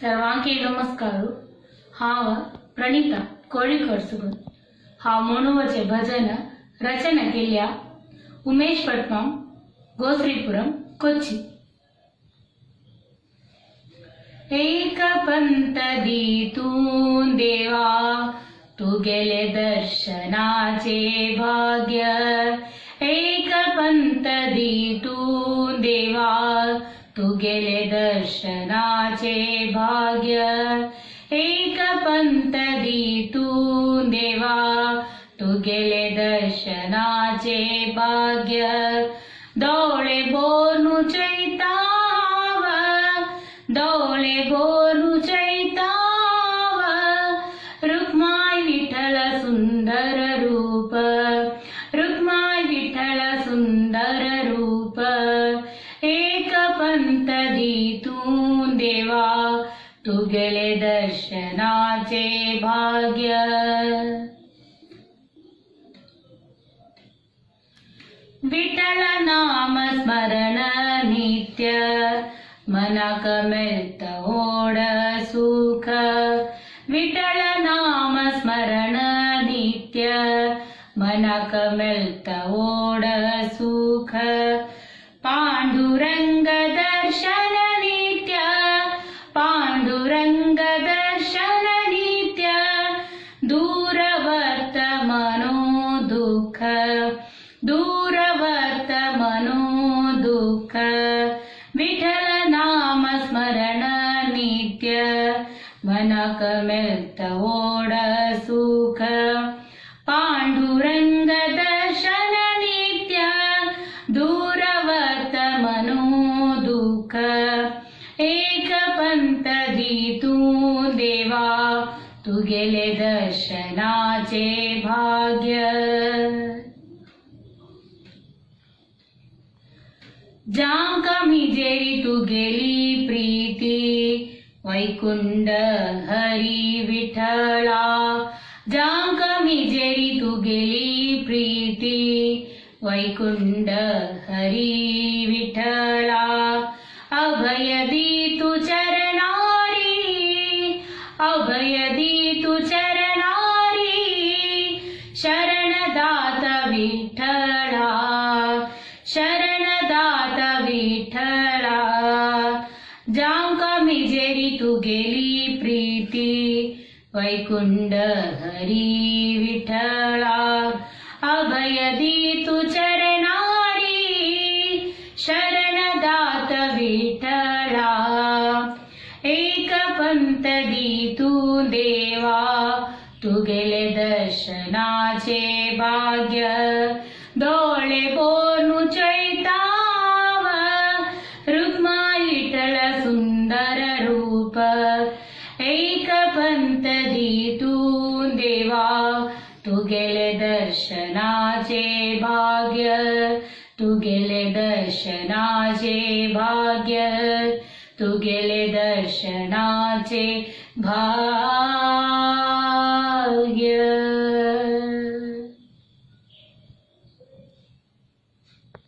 सर्वांके नमस्कार। हाव प्रणिता कोळीकर सुगन। हा मनोवचे भजन रचना केल्या उमेश पट्टम गोश्रीपुरम कोच्चि। एक पंत दीतून देवा तू गेले दर्शनाचे भाग्य। एक पंत दीतून देवा तू गेले दर्शनाचे भाग्य। एक पंत दीतून देवा तू गेले दर्शनाचे भाग्य। डोळे बोलू चैताव, डोळे बोलू चैताव, रुक्माई विठ्ठल सुंदर रूप, रुक्माई विठ्ठल सुंदर रूप। एक पंत दीतून देवा तू गेले दर्शनाचे भाग्य। विठ्ठल नाम स्मरण नित्य, मनाक मिळत ओढ सुख। विठ्ठल नाम स्मरण नित्य, मनाक मिळत ओढ सुख। पांडुरंग दर्शन नित्य, पांडुरंग दर्शन नित्य, दूरवर्त मनो दुःख, दूरवर्त मनो दुःख। विठ्ठल नाम स्मरण नित्य, मनाक मिळत ओढ सुख। पांडुरंग दर्शन नित्य, दूरवर्त मनो दुःख। एक पंत दीतून देवा तू गेले दर्शनाचे भाग्य। जाम कमी जेरी तू गेली प्रीती, वैकुंठ हरी विठ्ठला। जाम कमी जेरी तू गेली प्रीती, वैकुंठ हरी विठ्ठला। अभय दी तू चरणारी, अभय दी तू चरणारी, शरणदात विठ्ठला, शरणदात विठ्ठला। जाम कमी जेरी तू गेली प्रीती, वैकुंठ हरी विठ्ठला। अभय दी तू चरणारी, शरणदात विठ्ठला। एक पंत दीतून देवा तू गेले दर्शनाचे भाग्य। डोळे बोलू चैताव, रुक्माई विठ्ठल सुंदर रूप। एक पंत दीतून देवा तू गेले दर्शनाचे भाग्य, तू गेले दर्शनाचे भाग्य, तू गेले दर्शनाचे भाग्य।